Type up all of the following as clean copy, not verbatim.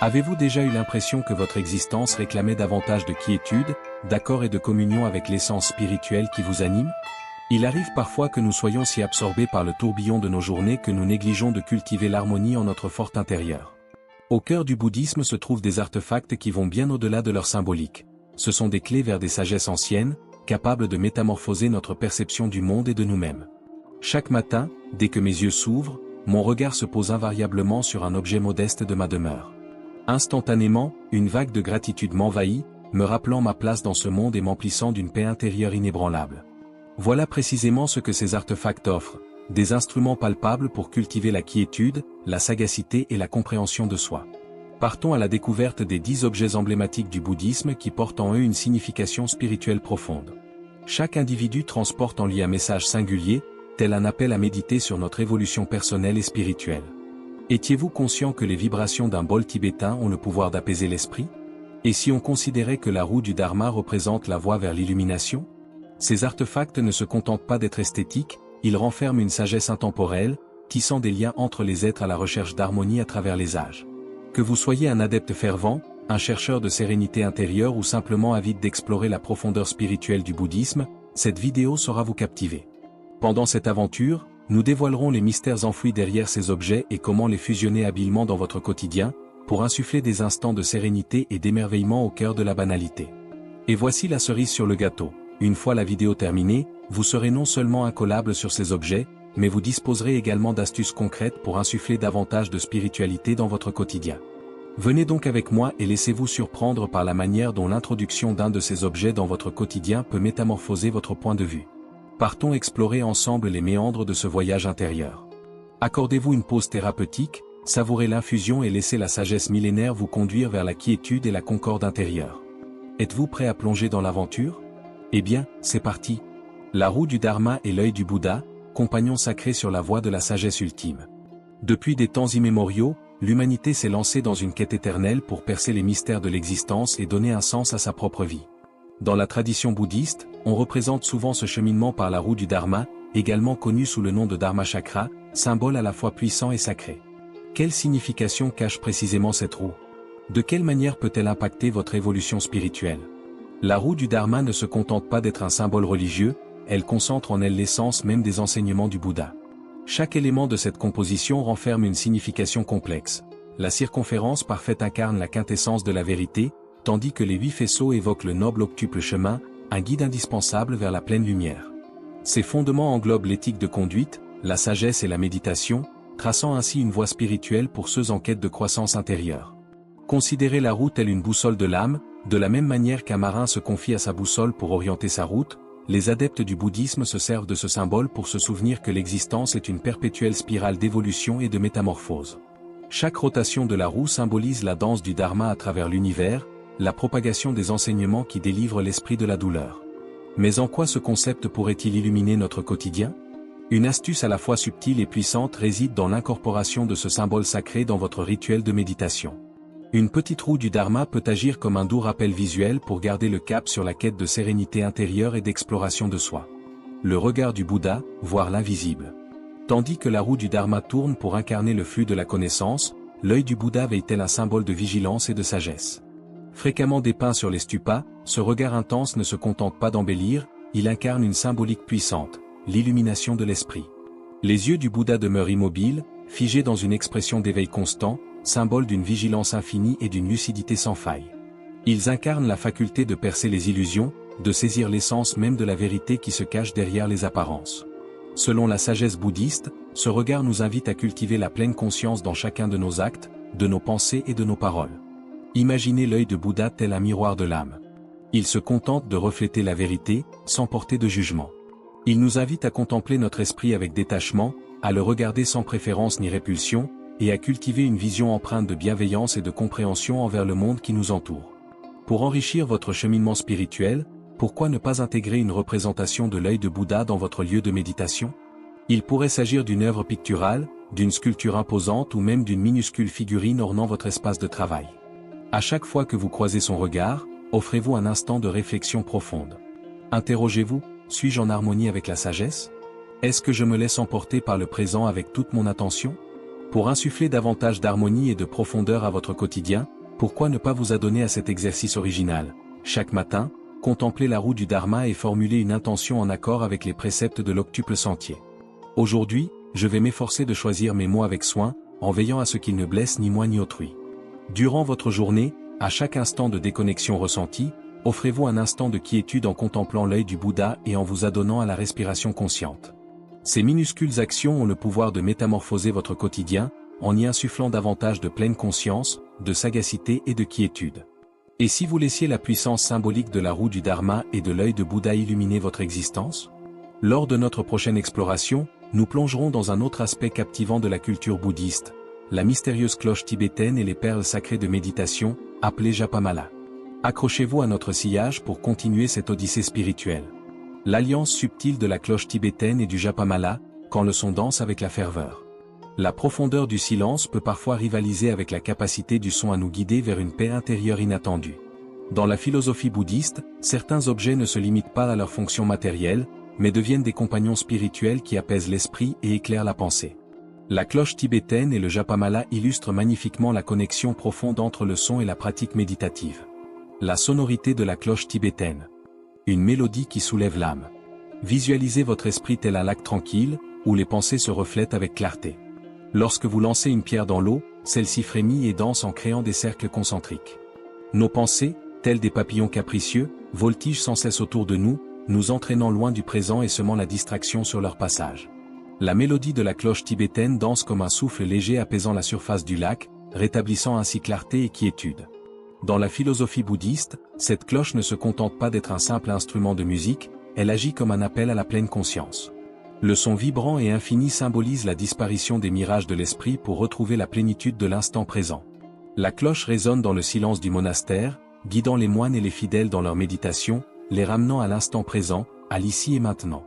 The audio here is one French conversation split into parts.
Avez-vous déjà eu l'impression que votre existence réclamait davantage de quiétude, d'accord et de communion avec l'essence spirituelle qui vous anime? Il arrive parfois que nous soyons si absorbés par le tourbillon de nos journées que nous négligeons de cultiver l'harmonie en notre fort intérieur. Au cœur du bouddhisme se trouvent des artefacts qui vont bien au-delà de leur symbolique. Ce sont des clés vers des sagesses anciennes, capables de métamorphoser notre perception du monde et de nous-mêmes. Chaque matin, dès que mes yeux s'ouvrent, mon regard se pose invariablement sur un objet modeste de ma demeure. Instantanément, une vague de gratitude m'envahit, me rappelant ma place dans ce monde et m'emplissant d'une paix intérieure inébranlable. Voilà précisément ce que ces artefacts offrent, des instruments palpables pour cultiver la quiétude, la sagacité et la compréhension de soi. Partons à la découverte des 10 objets emblématiques du bouddhisme qui portent en eux une signification spirituelle profonde. Chaque individu transporte en lui un message singulier, tel un appel à méditer sur notre évolution personnelle et spirituelle. Étiez-vous conscient que les vibrations d'un bol tibétain ont le pouvoir d'apaiser l'esprit? Et si on considérait que la roue du Dharma représente la voie vers l'illumination? Ces artefacts ne se contentent pas d'être esthétiques, ils renferment une sagesse intemporelle, tissant des liens entre les êtres à la recherche d'harmonie à travers les âges. Que vous soyez un adepte fervent, un chercheur de sérénité intérieure ou simplement avide d'explorer la profondeur spirituelle du bouddhisme, cette vidéo saura vous captiver. Pendant cette aventure, nous dévoilerons les mystères enfouis derrière ces objets et comment les fusionner habilement dans votre quotidien, pour insuffler des instants de sérénité et d'émerveillement au cœur de la banalité. Et voici la cerise sur le gâteau. Une fois la vidéo terminée, vous serez non seulement incollable sur ces objets, mais vous disposerez également d'astuces concrètes pour insuffler davantage de spiritualité dans votre quotidien. Venez donc avec moi et laissez-vous surprendre par la manière dont l'introduction d'un de ces objets dans votre quotidien peut métamorphoser votre point de vue. Partons explorer ensemble les méandres de ce voyage intérieur. Accordez-vous une pause thérapeutique, savourez l'infusion et laissez la sagesse millénaire vous conduire vers la quiétude et la concorde intérieure. Êtes-vous prêt à plonger dans l'aventure? Eh bien, c'est parti. La roue du Dharma est l'œil du Bouddha, compagnon sacré sur la voie de la sagesse ultime. Depuis des temps immémoriaux, l'humanité s'est lancée dans une quête éternelle pour percer les mystères de l'existence et donner un sens à sa propre vie. Dans la tradition bouddhiste, on représente souvent ce cheminement par la roue du Dharma, également connue sous le nom de Dharma Chakra, symbole à la fois puissant et sacré. Quelle signification cache précisément cette roue? De quelle manière peut-elle impacter votre évolution spirituelle? La roue du Dharma ne se contente pas d'être un symbole religieux, elle concentre en elle l'essence même des enseignements du Bouddha. Chaque élément de cette composition renferme une signification complexe. La circonférence parfaite incarne la quintessence de la vérité, tandis que les 8 faisceaux évoquent le noble octuple chemin, un guide indispensable vers la pleine lumière. Ces fondements englobent l'éthique de conduite, la sagesse et la méditation, traçant ainsi une voie spirituelle pour ceux en quête de croissance intérieure. Considérez la roue telle une boussole de l'âme, de la même manière qu'un marin se confie à sa boussole pour orienter sa route, les adeptes du bouddhisme se servent de ce symbole pour se souvenir que l'existence est une perpétuelle spirale d'évolution et de métamorphose. Chaque rotation de la roue symbolise la danse du Dharma à travers l'univers, la propagation des enseignements qui délivrent l'esprit de la douleur. Mais en quoi ce concept pourrait-il illuminer notre quotidien? Une astuce à la fois subtile et puissante réside dans l'incorporation de ce symbole sacré dans votre rituel de méditation. Une petite roue du Dharma peut agir comme un doux rappel visuel pour garder le cap sur la quête de sérénité intérieure et d'exploration de soi. Le regard du Bouddha, voir l'invisible. Tandis que la roue du Dharma tourne pour incarner le flux de la connaissance, l'œil du Bouddha veille tel un symbole de vigilance et de sagesse. Fréquemment dépeint sur les stupas, ce regard intense ne se contente pas d'embellir, il incarne une symbolique puissante, l'illumination de l'esprit. Les yeux du Bouddha demeurent immobiles, figés dans une expression d'éveil constant, symbole d'une vigilance infinie et d'une lucidité sans faille. Ils incarnent la faculté de percer les illusions, de saisir l'essence même de la vérité qui se cache derrière les apparences. Selon la sagesse bouddhiste, ce regard nous invite à cultiver la pleine conscience dans chacun de nos actes, de nos pensées et de nos paroles. Imaginez l'œil de Bouddha tel un miroir de l'âme. Il se contente de refléter la vérité, sans porter de jugement. Il nous invite à contempler notre esprit avec détachement, à le regarder sans préférence ni répulsion, et à cultiver une vision empreinte de bienveillance et de compréhension envers le monde qui nous entoure. Pour enrichir votre cheminement spirituel, pourquoi ne pas intégrer une représentation de l'œil de Bouddha dans votre lieu de méditation? Il pourrait s'agir d'une œuvre picturale, d'une sculpture imposante ou même d'une minuscule figurine ornant votre espace de travail. À chaque fois que vous croisez son regard, offrez-vous un instant de réflexion profonde. Interrogez-vous, suis-je en harmonie avec la sagesse? Est-ce que je me laisse emporter par le présent avec toute mon attention? Pour insuffler davantage d'harmonie et de profondeur à votre quotidien, pourquoi ne pas vous adonner à cet exercice original? Chaque matin, contemplez la roue du Dharma et formulez une intention en accord avec les préceptes de l'octuple sentier. Aujourd'hui, je vais m'efforcer de choisir mes mots avec soin, en veillant à ce qu'ils ne blessent ni moi ni autrui. Durant votre journée, à chaque instant de déconnexion ressenti, offrez-vous un instant de quiétude en contemplant l'œil du Bouddha et en vous adonnant à la respiration consciente. Ces minuscules actions ont le pouvoir de métamorphoser votre quotidien, en y insufflant davantage de pleine conscience, de sagacité et de quiétude. Et si vous laissiez la puissance symbolique de la roue du Dharma et de l'œil de Bouddha illuminer votre existence? Lors de notre prochaine exploration, nous plongerons dans un autre aspect captivant de la culture bouddhiste, la mystérieuse cloche tibétaine et les perles sacrées de méditation, appelées Japamala. Accrochez-vous à notre sillage pour continuer cette odyssée spirituelle. L'alliance subtile de la cloche tibétaine et du Japamala, quand le son danse avec la ferveur. La profondeur du silence peut parfois rivaliser avec la capacité du son à nous guider vers une paix intérieure inattendue. Dans la philosophie bouddhiste, certains objets ne se limitent pas à leur fonction matérielle, mais deviennent des compagnons spirituels qui apaisent l'esprit et éclairent la pensée. La cloche tibétaine et le Japamala illustrent magnifiquement la connexion profonde entre le son et la pratique méditative. La sonorité de la cloche tibétaine. Une mélodie qui soulève l'âme. Visualisez votre esprit tel un lac tranquille, où les pensées se reflètent avec clarté. Lorsque vous lancez une pierre dans l'eau, celle-ci frémit et danse en créant des cercles concentriques. Nos pensées, tels des papillons capricieux, voltigent sans cesse autour de nous, nous entraînant loin du présent et semant la distraction sur leur passage. La mélodie de la cloche tibétaine danse comme un souffle léger apaisant la surface du lac, rétablissant ainsi clarté et quiétude. Dans la philosophie bouddhiste, cette cloche ne se contente pas d'être un simple instrument de musique, elle agit comme un appel à la pleine conscience. Le son vibrant et infini symbolise la disparition des mirages de l'esprit pour retrouver la plénitude de l'instant présent. La cloche résonne dans le silence du monastère, guidant les moines et les fidèles dans leur méditation, les ramenant à l'instant présent, à l'ici et maintenant.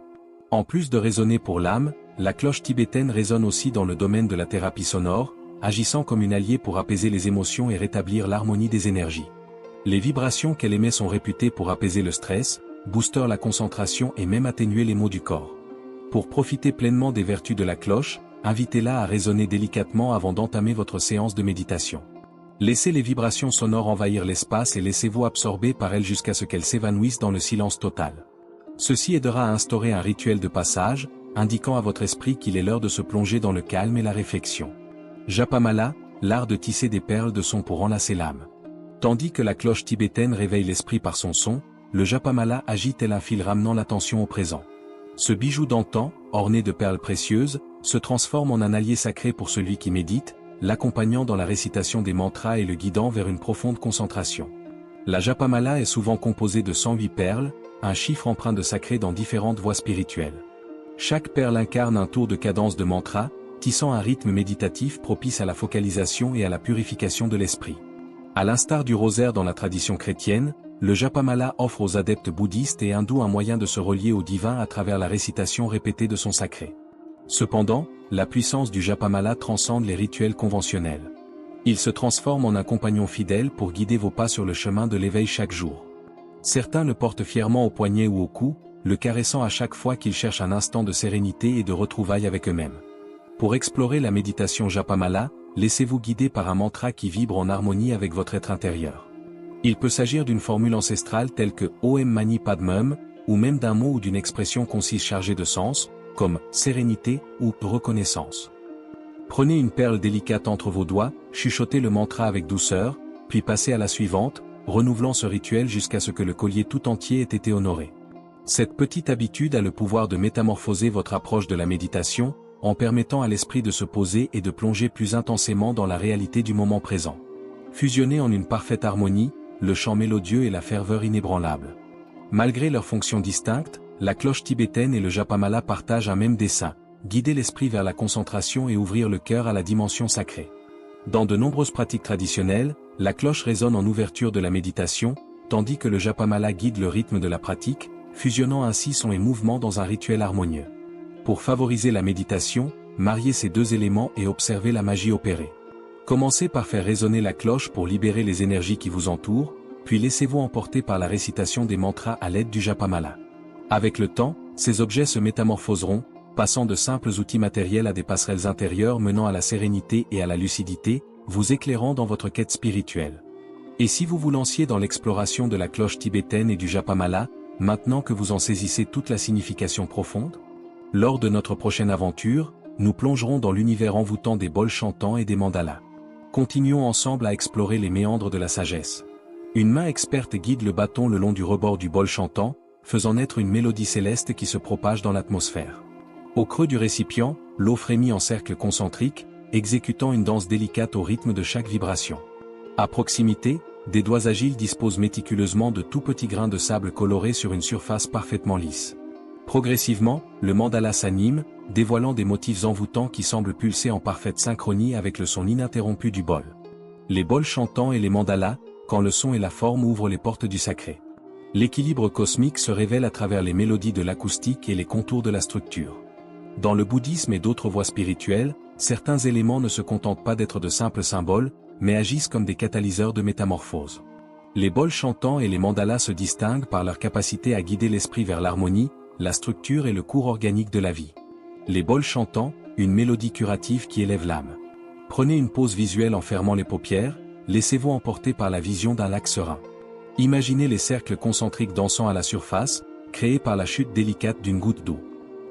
En plus de résonner pour l'âme, la cloche tibétaine résonne aussi dans le domaine de la thérapie sonore, agissant comme une alliée pour apaiser les émotions et rétablir l'harmonie des énergies. Les vibrations qu'elle émet sont réputées pour apaiser le stress, booster la concentration et même atténuer les maux du corps. Pour profiter pleinement des vertus de la cloche, invitez-la à résonner délicatement avant d'entamer votre séance de méditation. Laissez les vibrations sonores envahir l'espace et laissez-vous absorber par elles jusqu'à ce qu'elles s'évanouissent dans le silence total. Ceci aidera à instaurer un rituel de passage, indiquant à votre esprit qu'il est l'heure de se plonger dans le calme et la réflexion. Japamala, l'art de tisser des perles de son pour enlacer l'âme. Tandis que la cloche tibétaine réveille l'esprit par son son, le Japamala agit tel un fil ramenant l'attention au présent. Ce bijou d'antan, orné de perles précieuses, se transforme en un allié sacré pour celui qui médite, l'accompagnant dans la récitation des mantras et le guidant vers une profonde concentration. La Japamala est souvent composée de 108 perles, un chiffre empreint de sacré dans différentes voies spirituelles. Chaque perle incarne un tour de cadence de mantra, tissant un rythme méditatif propice à la focalisation et à la purification de l'esprit. À l'instar du rosaire dans la tradition chrétienne, le Japamala offre aux adeptes bouddhistes et hindous un moyen de se relier au divin à travers la récitation répétée de son sacré. Cependant, la puissance du Japamala transcende les rituels conventionnels. Il se transforme en un compagnon fidèle pour guider vos pas sur le chemin de l'éveil chaque jour. Certains le portent fièrement au poignet ou au cou, le caressant à chaque fois qu'ils cherchent un instant de sérénité et de retrouvailles avec eux-mêmes. Pour explorer la méditation Japamala, laissez-vous guider par un mantra qui vibre en harmonie avec votre être intérieur. Il peut s'agir d'une formule ancestrale telle que Om Mani Padmum, ou même d'un mot ou d'une expression concise chargée de sens, comme sérénité ou reconnaissance. Prenez une perle délicate entre vos doigts, chuchotez le mantra avec douceur, puis passez à la suivante, renouvelant ce rituel jusqu'à ce que le collier tout entier ait été honoré. Cette petite habitude a le pouvoir de métamorphoser votre approche de la méditation, en permettant à l'esprit de se poser et de plonger plus intensément dans la réalité du moment présent. Fusionnés en une parfaite harmonie, le chant mélodieux et la ferveur inébranlable. Malgré leurs fonctions distinctes, la cloche tibétaine et le Japamala partagent un même dessein, guider l'esprit vers la concentration et ouvrir le cœur à la dimension sacrée. Dans de nombreuses pratiques traditionnelles, la cloche résonne en ouverture de la méditation, tandis que le Japamala guide le rythme de la pratique, fusionnant ainsi son et mouvement dans un rituel harmonieux. Pour favoriser la méditation, mariez ces deux éléments et observez la magie opérer. Commencez par faire résonner la cloche pour libérer les énergies qui vous entourent, puis laissez-vous emporter par la récitation des mantras à l'aide du Japamala. Avec le temps, ces objets se métamorphoseront, passant de simples outils matériels à des passerelles intérieures menant à la sérénité et à la lucidité, vous éclairant dans votre quête spirituelle. Et si vous vous lanciez dans l'exploration de la cloche tibétaine et du Japamala, maintenant que vous en saisissez toute la signification profonde? Lors de notre prochaine aventure, nous plongerons dans l'univers envoûtant des bols chantants et des mandalas. Continuons ensemble à explorer les méandres de la sagesse. Une main experte guide le bâton le long du rebord du bol chantant, faisant naître une mélodie céleste qui se propage dans l'atmosphère. Au creux du récipient, l'eau frémit en cercle concentrique, exécutant une danse délicate au rythme de chaque vibration. À proximité, des doigts agiles disposent méticuleusement de tout petits grains de sable colorés sur une surface parfaitement lisse. Progressivement, le mandala s'anime, dévoilant des motifs envoûtants qui semblent pulser en parfaite synchronie avec le son ininterrompu du bol. Les bols chantants et les mandalas, quand le son et la forme ouvrent les portes du sacré. L'équilibre cosmique se révèle à travers les mélodies de l'acoustique et les contours de la structure. Dans le bouddhisme et d'autres voies spirituelles, certains éléments ne se contentent pas d'être de simples symboles, mais agissent comme des catalyseurs de métamorphose. Les bols chantants et les mandalas se distinguent par leur capacité à guider l'esprit vers l'harmonie, la structure et le cours organique de la vie. Les bols chantants, une mélodie curative qui élève l'âme. Prenez une pause visuelle en fermant les paupières, laissez-vous emporter par la vision d'un lac serein. Imaginez les cercles concentriques dansant à la surface, créés par la chute délicate d'une goutte d'eau.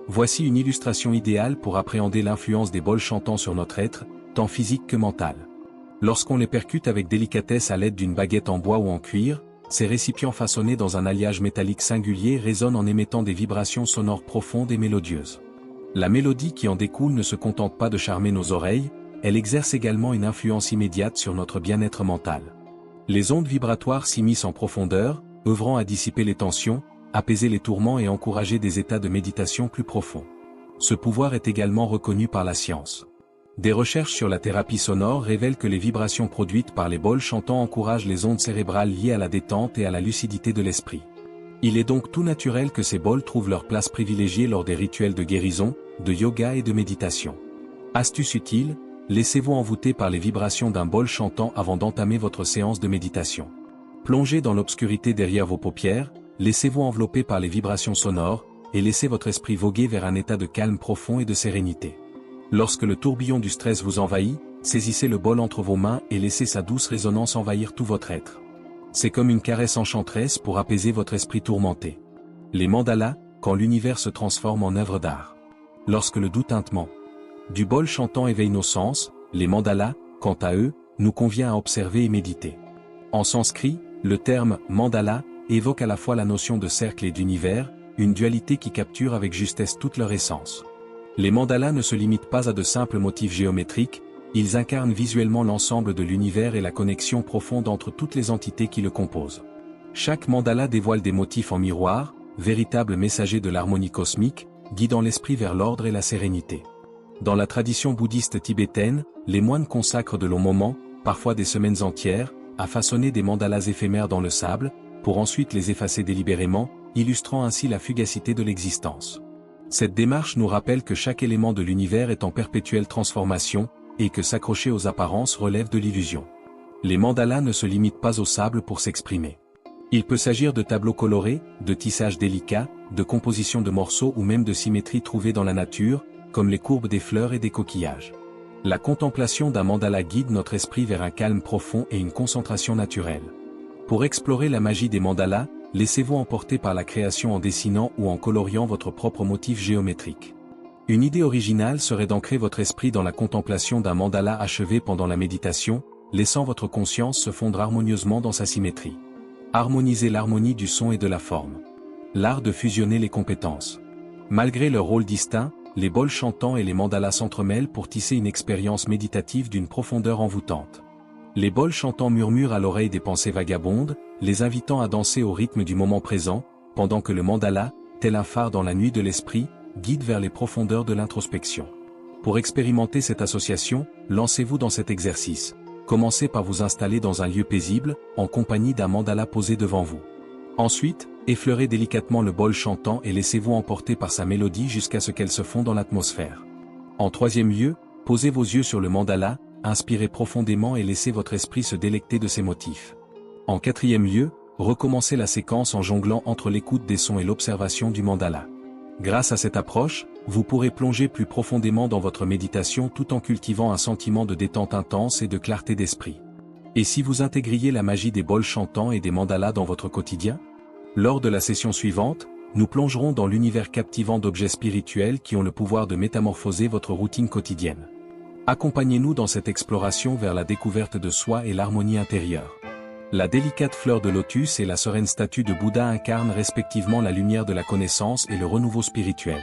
Voici une illustration idéale pour appréhender l'influence des bols chantants sur notre être, tant physique que mental. Lorsqu'on les percute avec délicatesse à l'aide d'une baguette en bois ou en cuir, ces récipients façonnés dans un alliage métallique singulier résonnent en émettant des vibrations sonores profondes et mélodieuses. La mélodie qui en découle ne se contente pas de charmer nos oreilles, elle exerce également une influence immédiate sur notre bien-être mental. Les ondes vibratoires s'immiscent en profondeur, œuvrant à dissiper les tensions, apaiser les tourments et encourager des états de méditation plus profonds. Ce pouvoir est également reconnu par la science. Des recherches sur la thérapie sonore révèlent que les vibrations produites par les bols chantants encouragent les ondes cérébrales liées à la détente et à la lucidité de l'esprit. Il est donc tout naturel que ces bols trouvent leur place privilégiée lors des rituels de guérison, de yoga et de méditation. Astuce utile, laissez-vous envoûter par les vibrations d'un bol chantant avant d'entamer votre séance de méditation. Plongez dans l'obscurité derrière vos paupières, laissez-vous envelopper par les vibrations sonores, et laissez votre esprit voguer vers un état de calme profond et de sérénité. Lorsque le tourbillon du stress vous envahit, saisissez le bol entre vos mains et laissez sa douce résonance envahir tout votre être. C'est comme une caresse enchanteresse pour apaiser votre esprit tourmenté. Les mandalas, quand l'univers se transforme en œuvre d'art. Lorsque le doux tintement du bol chantant éveille nos sens, les mandalas, quant à eux, nous convient à observer et méditer. En sanskrit, le terme « mandala » évoque à la fois la notion de cercle et d'univers, une dualité qui capture avec justesse toute leur essence. Les mandalas ne se limitent pas à de simples motifs géométriques, ils incarnent visuellement l'ensemble de l'univers et la connexion profonde entre toutes les entités qui le composent. Chaque mandala dévoile des motifs en miroir, véritables messagers de l'harmonie cosmique, guidant l'esprit vers l'ordre et la sérénité. Dans la tradition bouddhiste tibétaine, les moines consacrent de longs moments, parfois des semaines entières, à façonner des mandalas éphémères dans le sable, pour ensuite les effacer délibérément, illustrant ainsi la fugacité de l'existence. Cette démarche nous rappelle que chaque élément de l'univers est en perpétuelle transformation, et que s'accrocher aux apparences relève de l'illusion. Les mandalas ne se limitent pas au sable pour s'exprimer. Il peut s'agir de tableaux colorés, de tissages délicats, de compositions de morceaux ou même de symétries trouvées dans la nature, comme les courbes des fleurs et des coquillages. La contemplation d'un mandala guide notre esprit vers un calme profond et une concentration naturelle. Pour explorer la magie des mandalas, laissez-vous emporter par la création en dessinant ou en coloriant votre propre motif géométrique. Une idée originale serait d'ancrer votre esprit dans la contemplation d'un mandala achevé pendant la méditation, laissant votre conscience se fondre harmonieusement dans sa symétrie. Harmonisez l'harmonie du son et de la forme. L'art de fusionner les compétences. Malgré leur rôle distinct, les bols chantants et les mandalas s'entremêlent pour tisser une expérience méditative d'une profondeur envoûtante. Les bols chantants murmurent à l'oreille des pensées vagabondes, les invitant à danser au rythme du moment présent, pendant que le mandala, tel un phare dans la nuit de l'esprit, guide vers les profondeurs de l'introspection. Pour expérimenter cette association, lancez-vous dans cet exercice. Commencez par vous installer dans un lieu paisible, en compagnie d'un mandala posé devant vous. Ensuite, effleurez délicatement le bol chantant et laissez-vous emporter par sa mélodie jusqu'à ce qu'elle se fonde dans l'atmosphère. En troisième lieu, posez vos yeux sur le mandala, inspirez profondément et laissez votre esprit se délecter de ses motifs. En quatrième lieu, recommencez la séquence en jonglant entre l'écoute des sons et l'observation du mandala. Grâce à cette approche, vous pourrez plonger plus profondément dans votre méditation tout en cultivant un sentiment de détente intense et de clarté d'esprit. Et si vous intégriez la magie des bols chantants et des mandalas dans votre quotidien? Lors de la session suivante, nous plongerons dans l'univers captivant d'objets spirituels qui ont le pouvoir de métamorphoser votre routine quotidienne. Accompagnez-nous dans cette exploration vers la découverte de soi et l'harmonie intérieure. La délicate fleur de lotus et la sereine statue de Bouddha incarnent respectivement la lumière de la connaissance et le renouveau spirituel.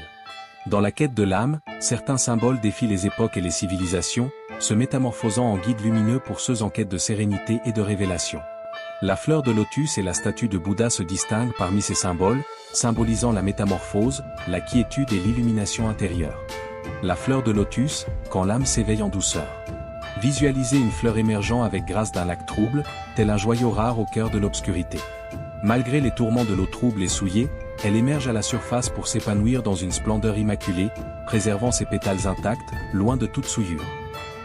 Dans la quête de l'âme, certains symboles défient les époques et les civilisations, se métamorphosant en guides lumineux pour ceux en quête de sérénité et de révélation. La fleur de lotus et la statue de Bouddha se distinguent parmi ces symboles, symbolisant la métamorphose, la quiétude et l'illumination intérieure. La fleur de lotus, quand l'âme s'éveille en douceur. Visualisez une fleur émergeant avec grâce d'un lac trouble, tel un joyau rare au cœur de l'obscurité. Malgré les tourments de l'eau trouble et souillée, elle émerge à la surface pour s'épanouir dans une splendeur immaculée, préservant ses pétales intacts, loin de toute souillure.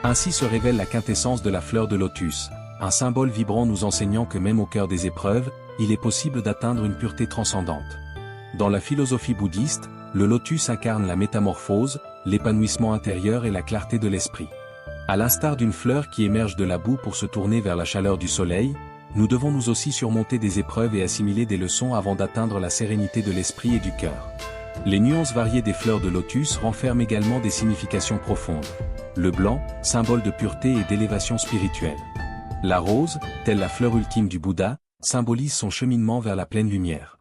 Ainsi se révèle la quintessence de la fleur de lotus, un symbole vibrant nous enseignant que même au cœur des épreuves, il est possible d'atteindre une pureté transcendante. Dans la philosophie bouddhiste, le lotus incarne la métamorphose, l'épanouissement intérieur et la clarté de l'esprit. À l'instar d'une fleur qui émerge de la boue pour se tourner vers la chaleur du soleil, nous devons nous aussi surmonter des épreuves et assimiler des leçons avant d'atteindre la sérénité de l'esprit et du cœur. Les nuances variées des fleurs de lotus renferment également des significations profondes. Le blanc, symbole de pureté et d'élévation spirituelle. La rose, telle la fleur ultime du Bouddha, symbolise son cheminement vers la pleine lumière.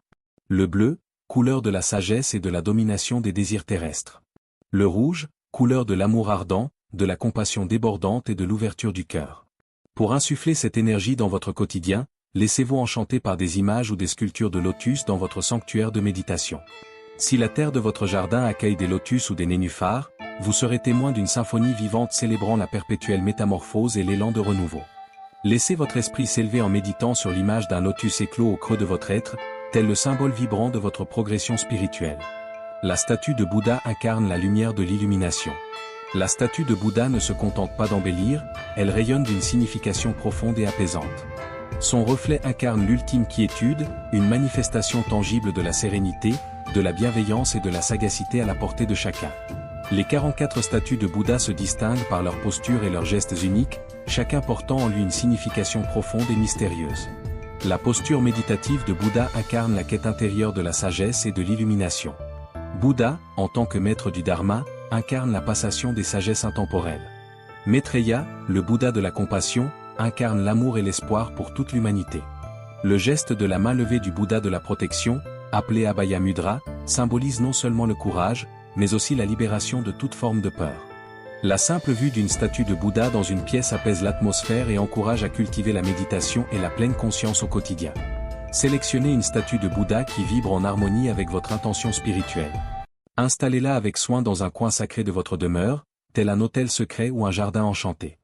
Le bleu, couleur de la sagesse et de la domination des désirs terrestres. Le rouge, couleur de l'amour ardent, de la compassion débordante et de l'ouverture du cœur. Pour insuffler cette énergie dans votre quotidien, laissez-vous enchanter par des images ou des sculptures de lotus dans votre sanctuaire de méditation. Si la terre de votre jardin accueille des lotus ou des nénuphars, vous serez témoin d'une symphonie vivante célébrant la perpétuelle métamorphose et l'élan de renouveau. Laissez votre esprit s'élever en méditant sur l'image d'un lotus éclos au creux de votre être, tel le symbole vibrant de votre progression spirituelle. La statue de Bouddha incarne la lumière de l'illumination. La statue de Bouddha ne se contente pas d'embellir, elle rayonne d'une signification profonde et apaisante. Son reflet incarne l'ultime quiétude, une manifestation tangible de la sérénité, de la bienveillance et de la sagacité à la portée de chacun. Les 44 statues de Bouddha se distinguent par leur posture et leurs gestes uniques, chacun portant en lui une signification profonde et mystérieuse. La posture méditative de Bouddha incarne la quête intérieure de la sagesse et de l'illumination. Bouddha, en tant que maître du Dharma, incarne la passation des sagesses intemporelles. Maitreya, le Bouddha de la compassion, incarne l'amour et l'espoir pour toute l'humanité. Le geste de la main levée du Bouddha de la protection, appelé Abhaya Mudra, symbolise non seulement le courage, mais aussi la libération de toute forme de peur. La simple vue d'une statue de Bouddha dans une pièce apaise l'atmosphère et encourage à cultiver la méditation et la pleine conscience au quotidien. Sélectionnez une statue de Bouddha qui vibre en harmonie avec votre intention spirituelle. Installez-la avec soin dans un coin sacré de votre demeure, tel un hôtel secret ou un jardin enchanté.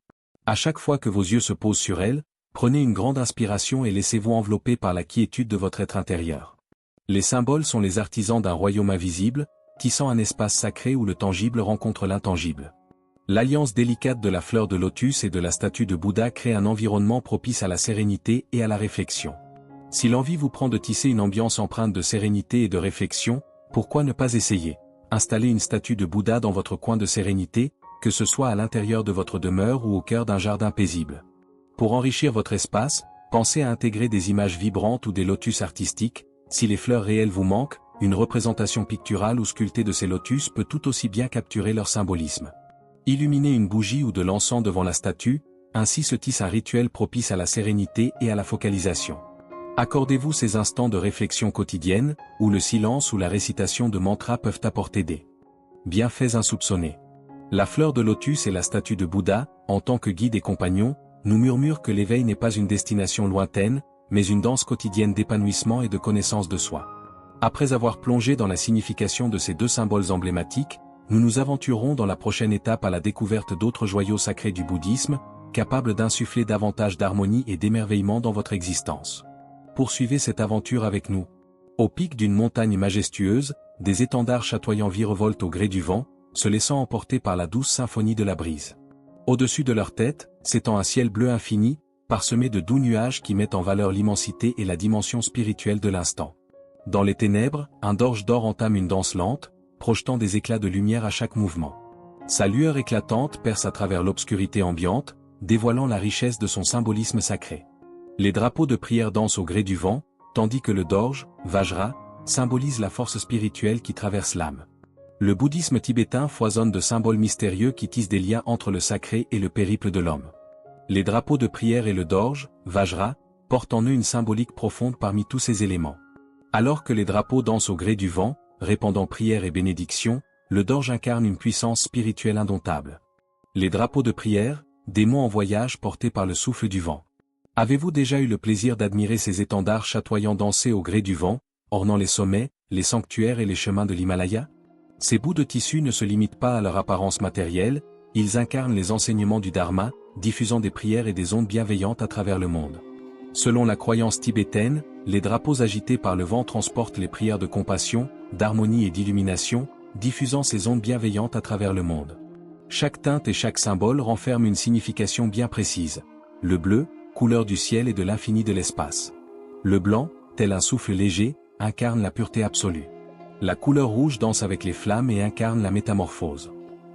À chaque fois que vos yeux se posent sur elle, prenez une grande inspiration et laissez-vous envelopper par la quiétude de votre être intérieur. Les symboles sont les artisans d'un royaume invisible, tissant un espace sacré où le tangible rencontre l'intangible. L'alliance délicate de la fleur de lotus et de la statue de Bouddha crée un environnement propice à la sérénité et à la réflexion. Si l'envie vous prend de tisser une ambiance empreinte de sérénité et de réflexion, pourquoi ne pas essayer? Installez une statue de Bouddha dans votre coin de sérénité, que ce soit à l'intérieur de votre demeure ou au cœur d'un jardin paisible. Pour enrichir votre espace, pensez à intégrer des images vibrantes ou des lotus artistiques. Si les fleurs réelles vous manquent, une représentation picturale ou sculptée de ces lotus peut tout aussi bien capturer leur symbolisme. Illuminez une bougie ou de l'encens devant la statue, ainsi se tisse un rituel propice à la sérénité et à la focalisation. Accordez-vous ces instants de réflexion quotidienne, où le silence ou la récitation de mantras peuvent apporter des bienfaits insoupçonnés. La fleur de lotus et la statue de Bouddha, en tant que guide et compagnon, nous murmurent que l'éveil n'est pas une destination lointaine, mais une danse quotidienne d'épanouissement et de connaissance de soi. Après avoir plongé dans la signification de ces deux symboles emblématiques, nous nous aventurons dans la prochaine étape à la découverte d'autres joyaux sacrés du bouddhisme, capables d'insuffler davantage d'harmonie et d'émerveillement dans votre existence. Poursuivez cette aventure avec nous. Au pic d'une montagne majestueuse, des étendards chatoyants virevoltent au gré du vent, se laissant emporter par la douce symphonie de la brise. Au-dessus de leur tête, s'étend un ciel bleu infini, parsemé de doux nuages qui mettent en valeur l'immensité et la dimension spirituelle de l'instant. Dans les ténèbres, un dorge d'or entame une danse lente, projetant des éclats de lumière à chaque mouvement. Sa lueur éclatante perce à travers l'obscurité ambiante, dévoilant la richesse de son symbolisme sacré. Les drapeaux de prière dansent au gré du vent, tandis que le dorge, Vajra, symbolise la force spirituelle qui traverse l'âme. Le bouddhisme tibétain foisonne de symboles mystérieux qui tissent des liens entre le sacré et le périple de l'homme. Les drapeaux de prière et le dorge, Vajra, portent en eux une symbolique profonde parmi tous ces éléments. Alors que les drapeaux dansent au gré du vent, répandant prière et bénédiction, le dorge incarne une puissance spirituelle indomptable. Les drapeaux de prière, démons en voyage portés par le souffle du vent. Avez-vous déjà eu le plaisir d'admirer ces étendards chatoyants danser au gré du vent, ornant les sommets, les sanctuaires et les chemins de l'Himalaya? Ces bouts de tissu ne se limitent pas à leur apparence matérielle, ils incarnent les enseignements du Dharma, diffusant des prières et des ondes bienveillantes à travers le monde. Selon la croyance tibétaine, les drapeaux agités par le vent transportent les prières de compassion, d'harmonie et d'illumination, diffusant ces ondes bienveillantes à travers le monde. Chaque teinte et chaque symbole renferme une signification bien précise. Le bleu, couleur du ciel et de l'infini de l'espace. Le blanc, tel un souffle léger, incarne la pureté absolue. La couleur rouge danse avec les flammes et incarne la métamorphose.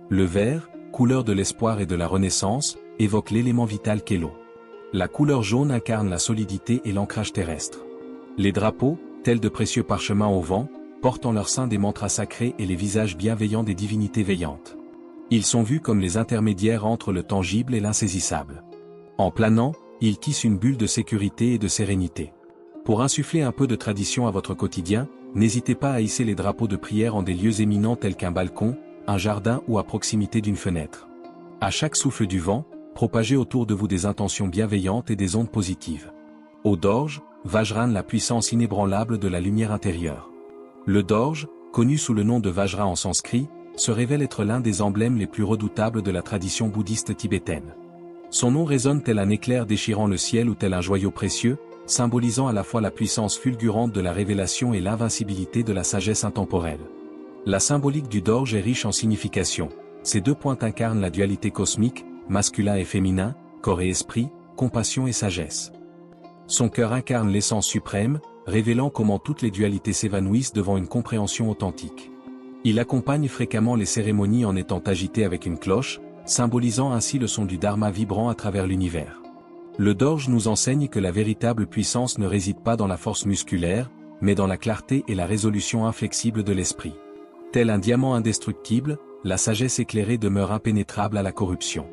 Le vert, couleur de l'espoir et de la renaissance, évoque l'élément vital qu'est l'eau. La couleur jaune incarne la solidité et l'ancrage terrestre. Les drapeaux, tels de précieux parchemins au vent, portent en leur sein des mantras sacrés et les visages bienveillants des divinités veillantes. Ils sont vus comme les intermédiaires entre le tangible et l'insaisissable. En planant, ils tissent une bulle de sécurité et de sérénité. Pour insuffler un peu de tradition à votre quotidien, n'hésitez pas à hisser les drapeaux de prière en des lieux éminents tels qu'un balcon, un jardin ou à proximité d'une fenêtre. À chaque souffle du vent, propagez autour de vous des intentions bienveillantes et des ondes positives. Au dorge, Vajrane la puissance inébranlable de la lumière intérieure. Le dorge, connu sous le nom de Vajra en sanskrit, se révèle être l'un des emblèmes les plus redoutables de la tradition bouddhiste tibétaine. Son nom résonne tel un éclair déchirant le ciel ou tel un joyau précieux, symbolisant à la fois la puissance fulgurante de la révélation et l'invincibilité de la sagesse intemporelle. La symbolique du dorge est riche en signification. Ces deux points incarnent la dualité cosmique, masculin et féminin, corps et esprit, compassion et sagesse. Son cœur incarne l'essence suprême, révélant comment toutes les dualités s'évanouissent devant une compréhension authentique. Il accompagne fréquemment les cérémonies en étant agité avec une cloche, symbolisant ainsi le son du Dharma vibrant à travers l'univers. Le dorge nous enseigne que la véritable puissance ne réside pas dans la force musculaire, mais dans la clarté et la résolution inflexible de l'esprit. Tel un diamant indestructible, la sagesse éclairée demeure impénétrable à la corruption.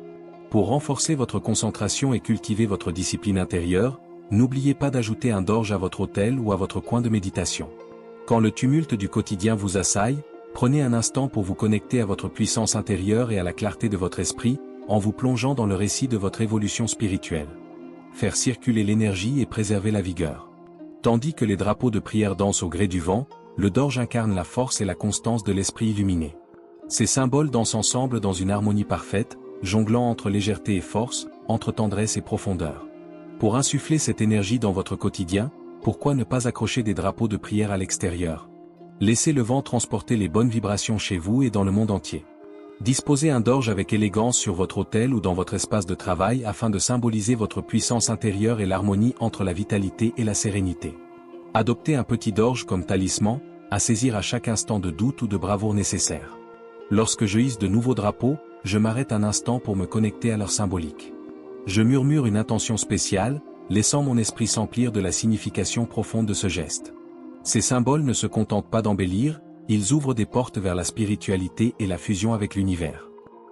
Pour renforcer votre concentration et cultiver votre discipline intérieure, n'oubliez pas d'ajouter un dorge à votre autel ou à votre coin de méditation. Quand le tumulte du quotidien vous assaille, prenez un instant pour vous connecter à votre puissance intérieure et à la clarté de votre esprit, en vous plongeant dans le récit de votre évolution spirituelle. Faire circuler l'énergie et préserver la vigueur. Tandis que les drapeaux de prière dansent au gré du vent, le dorge incarne la force et la constance de l'esprit illuminé. Ces symboles dansent ensemble dans une harmonie parfaite, jonglant entre légèreté et force, entre tendresse et profondeur. Pour insuffler cette énergie dans votre quotidien, pourquoi ne pas accrocher des drapeaux de prière à l'extérieur? Laissez le vent transporter les bonnes vibrations chez vous et dans le monde entier. Disposez un dorge avec élégance sur votre autel ou dans votre espace de travail afin de symboliser votre puissance intérieure et l'harmonie entre la vitalité et la sérénité. Adoptez un petit dorge comme talisman, à saisir à chaque instant de doute ou de bravoure nécessaire. Lorsque je hisse de nouveaux drapeaux, je m'arrête un instant pour me connecter à leur symbolique. Je murmure une intention spéciale, laissant mon esprit s'emplir de la signification profonde de ce geste. Ces symboles ne se contentent pas d'embellir, ils ouvrent des portes vers la spiritualité et la fusion avec l'univers.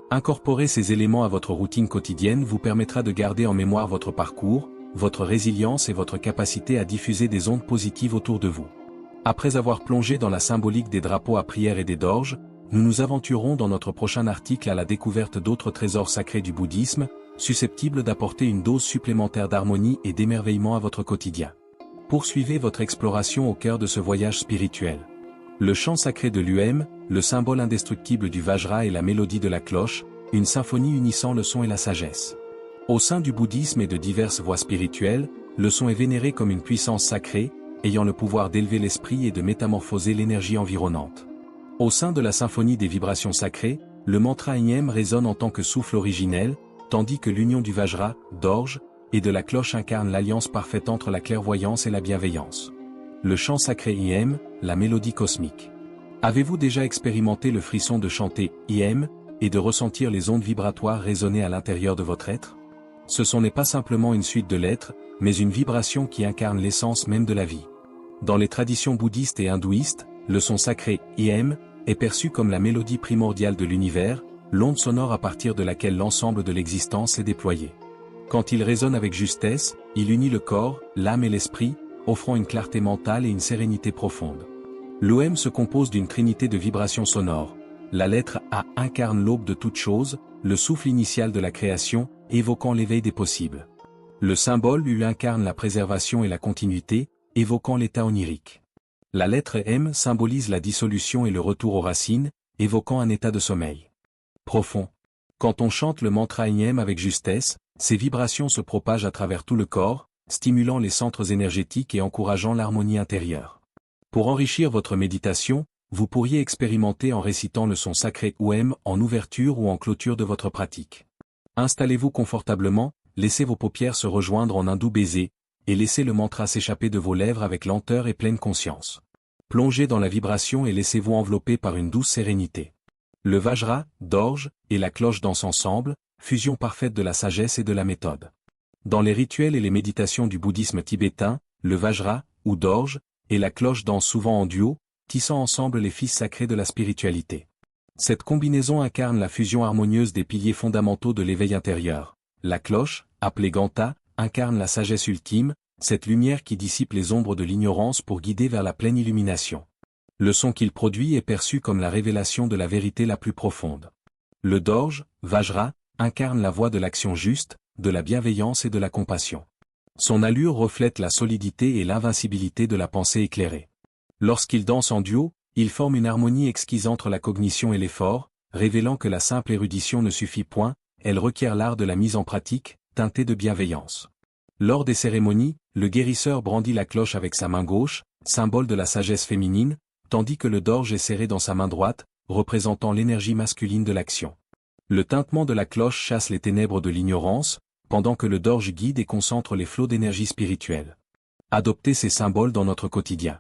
Incorporer ces éléments à votre routine quotidienne vous permettra de garder en mémoire votre parcours, votre résilience et votre capacité à diffuser des ondes positives autour de vous. Après avoir plongé dans la symbolique des drapeaux à prière et des dorges, nous nous aventurons dans notre prochain article à la découverte d'autres trésors sacrés du bouddhisme, susceptibles d'apporter une dose supplémentaire d'harmonie et d'émerveillement à votre quotidien. Poursuivez votre exploration au cœur de ce voyage spirituel. Le chant sacré de l'UM, le symbole indestructible du Vajra et la mélodie de la cloche, une symphonie unissant le son et la sagesse. Au sein du bouddhisme et de diverses voies spirituelles, le son est vénéré comme une puissance sacrée, ayant le pouvoir d'élever l'esprit et de métamorphoser l'énergie environnante. Au sein de la symphonie des vibrations sacrées, le mantra Inyem résonne en tant que souffle originel, tandis que l'union du Vajra, d'orge, et de la cloche incarne l'alliance parfaite entre la clairvoyance et la bienveillance. le chant sacré IM, la mélodie cosmique. Avez-vous déjà expérimenté le frisson de chanter IM et de ressentir les ondes vibratoires résonner à l'intérieur de votre être? Ce n'est pas simplement une suite de lettres, mais une vibration qui incarne l'essence même de la vie. Dans les traditions bouddhistes et hindouistes, le son sacré IM est perçu comme la mélodie primordiale de l'univers, l'onde sonore à partir de laquelle l'ensemble de l'existence est déployé. Quand il résonne avec justesse, il unit le corps, l'âme et l'esprit, offrant une clarté mentale et une sérénité profonde. L'OM se compose d'une trinité de vibrations sonores. La lettre A incarne l'aube de toute chose, le souffle initial de la création, évoquant l'éveil des possibles. Le symbole U incarne la préservation et la continuité, évoquant l'état onirique. La lettre M symbolise la dissolution et le retour aux racines, évoquant un état de sommeil profond. Quand on chante le mantra IM avec justesse, ces vibrations se propagent à travers tout le corps, stimulant les centres énergétiques et encourageant l'harmonie intérieure. Pour enrichir votre méditation, vous pourriez expérimenter en récitant le son sacré OM en ouverture ou en clôture de votre pratique. Installez-vous confortablement, laissez vos paupières se rejoindre en un doux baiser, et laissez le mantra s'échapper de vos lèvres avec lenteur et pleine conscience. Plongez dans la vibration et laissez-vous envelopper par une douce sérénité. Le Vajra, d'orge, et la cloche dansent ensemble, fusion parfaite de la sagesse et de la méthode. Dans les rituels et les méditations du bouddhisme tibétain, le Vajra, ou d'orge, et la cloche dansent souvent en duo, tissant ensemble les fils sacrés de la spiritualité. Cette combinaison incarne la fusion harmonieuse des piliers fondamentaux de l'éveil intérieur. La cloche, appelée Ganta, incarne la sagesse ultime, cette lumière qui dissipe les ombres de l'ignorance pour guider vers la pleine illumination. Le son qu'il produit est perçu comme la révélation de la vérité la plus profonde. Le dorje, Vajra, incarne la voie de l'action juste, de la bienveillance et de la compassion. Son allure reflète la solidité et l'invincibilité de la pensée éclairée. Lorsqu'il danse en duo, il forme une harmonie exquise entre la cognition et l'effort, révélant que la simple érudition ne suffit point, elle requiert l'art de la mise en pratique, teintée de bienveillance. Lors des cérémonies, le guérisseur brandit la cloche avec sa main gauche, symbole de la sagesse féminine, tandis que le dorje est serré dans sa main droite, représentant l'énergie masculine de l'action. Le tintement de la cloche chasse les ténèbres de l'ignorance, pendant que le dorje guide et concentre les flots d'énergie spirituelle. Adoptez ces symboles dans notre quotidien.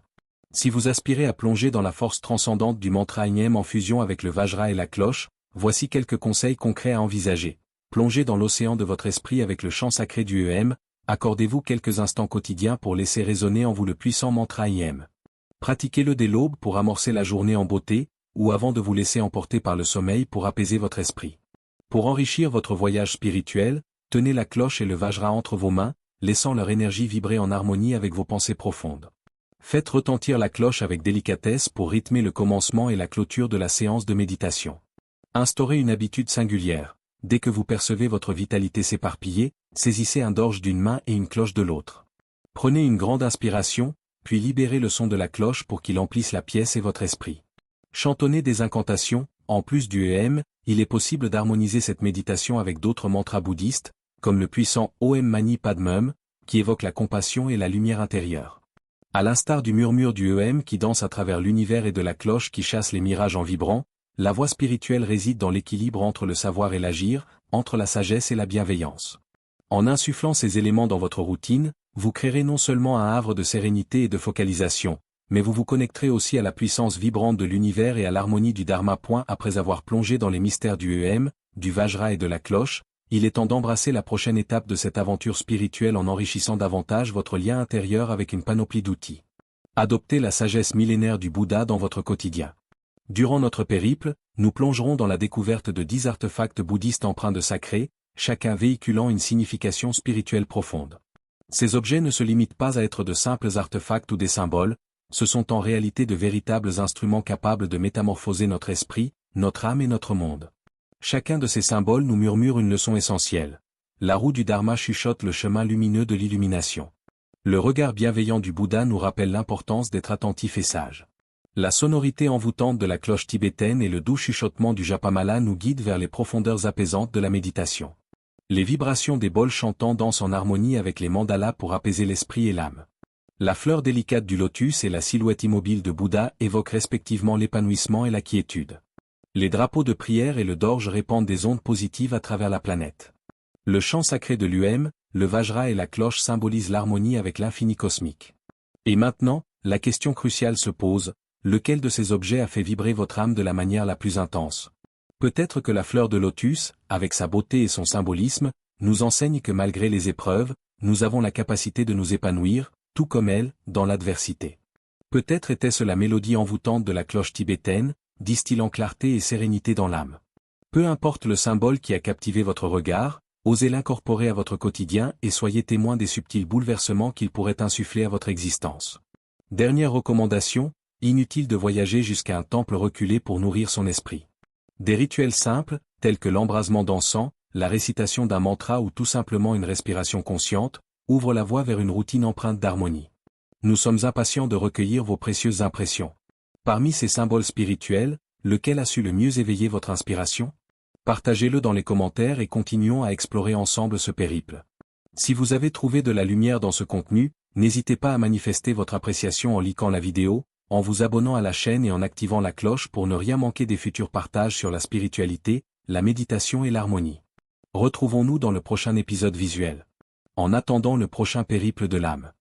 Si vous aspirez à plonger dans la force transcendante du mantra IM en fusion avec le Vajra et la cloche, voici quelques conseils concrets à envisager. Plongez dans l'océan de votre esprit avec le chant sacré du EM, accordez-vous quelques instants quotidiens pour laisser résonner en vous le puissant mantra IM. Pratiquez-le dès l'aube pour amorcer la journée en beauté, ou avant de vous laisser emporter par le sommeil pour apaiser votre esprit. Pour enrichir votre voyage spirituel, tenez la cloche et le Vajra entre vos mains, laissant leur énergie vibrer en harmonie avec vos pensées profondes. Faites retentir la cloche avec délicatesse pour rythmer le commencement et la clôture de la séance de méditation. Instaurez une habitude singulière. Dès que vous percevez votre vitalité s'éparpiller, saisissez un dorje d'une main et une cloche de l'autre. Prenez une grande inspiration, puis libérez le son de la cloche pour qu'il emplisse la pièce et votre esprit. Chantonnez des incantations. En plus du EM, il est possible d'harmoniser cette méditation avec d'autres mantras bouddhistes, comme le puissant Om Mani Padmum, qui évoque la compassion et la lumière intérieure. À l'instar du murmure du EM qui danse à travers l'univers et de la cloche qui chasse les mirages en vibrant, la voie spirituelle réside dans l'équilibre entre le savoir et l'agir, entre la sagesse et la bienveillance. En insufflant ces éléments dans votre routine, vous créerez non seulement un havre de sérénité et de focalisation, mais vous vous connecterez aussi à la puissance vibrante de l'univers et à l'harmonie du Dharma. Après avoir plongé dans les mystères du EM, du Vajra et de la cloche, il est temps d'embrasser la prochaine étape de cette aventure spirituelle en enrichissant davantage votre lien intérieur avec une panoplie d'outils. Adoptez la sagesse millénaire du Bouddha dans votre quotidien. Durant notre périple, nous plongerons dans la découverte de 10 artefacts bouddhistes empreints de sacré, chacun véhiculant une signification spirituelle profonde. Ces objets ne se limitent pas à être de simples artefacts ou des symboles, ce sont en réalité de véritables instruments capables de métamorphoser notre esprit, notre âme et notre monde. Chacun de ces symboles nous murmure une leçon essentielle. La roue du Dharma chuchote le chemin lumineux de l'illumination. Le regard bienveillant du Bouddha nous rappelle l'importance d'être attentif et sage. La sonorité envoûtante de la cloche tibétaine et le doux chuchotement du Japamala nous guident vers les profondeurs apaisantes de la méditation. Les vibrations des bols chantants dansent en harmonie avec les mandalas pour apaiser l'esprit et l'âme. La fleur délicate du lotus et la silhouette immobile de Bouddha évoquent respectivement l'épanouissement et la quiétude. Les drapeaux de prière et le dorje répandent des ondes positives à travers la planète. Le chant sacré de l'UM, le Vajra et la cloche symbolisent l'harmonie avec l'infini cosmique. Et maintenant, la question cruciale se pose, lequel de ces objets a fait vibrer votre âme de la manière la plus intense? Peut-être que la fleur de lotus, avec sa beauté et son symbolisme, nous enseigne que malgré les épreuves, nous avons la capacité de nous épanouir, tout comme elle, dans l'adversité. Peut-être était-ce la mélodie envoûtante de la cloche tibétaine, distillant clarté et sérénité dans l'âme. Peu importe le symbole qui a captivé votre regard, osez l'incorporer à votre quotidien et soyez témoin des subtils bouleversements qu'il pourrait insuffler à votre existence. Dernière recommandation, inutile de voyager jusqu'à un temple reculé pour nourrir son esprit. Des rituels simples, tels que l'embrasement d'encens, la récitation d'un mantra ou tout simplement une respiration consciente, ouvrent la voie vers une routine empreinte d'harmonie. Nous sommes impatients de recueillir vos précieuses impressions. Parmi ces symboles spirituels, lequel a su le mieux éveiller votre inspiration? Partagez-le dans les commentaires et continuons à explorer ensemble ce périple. Si vous avez trouvé de la lumière dans ce contenu, n'hésitez pas à manifester votre appréciation en likant la vidéo, en vous abonnant à la chaîne et en activant la cloche pour ne rien manquer des futurs partages sur la spiritualité, la méditation et l'harmonie. Retrouvons-nous dans le prochain épisode visuel. En attendant le prochain périple de l'âme.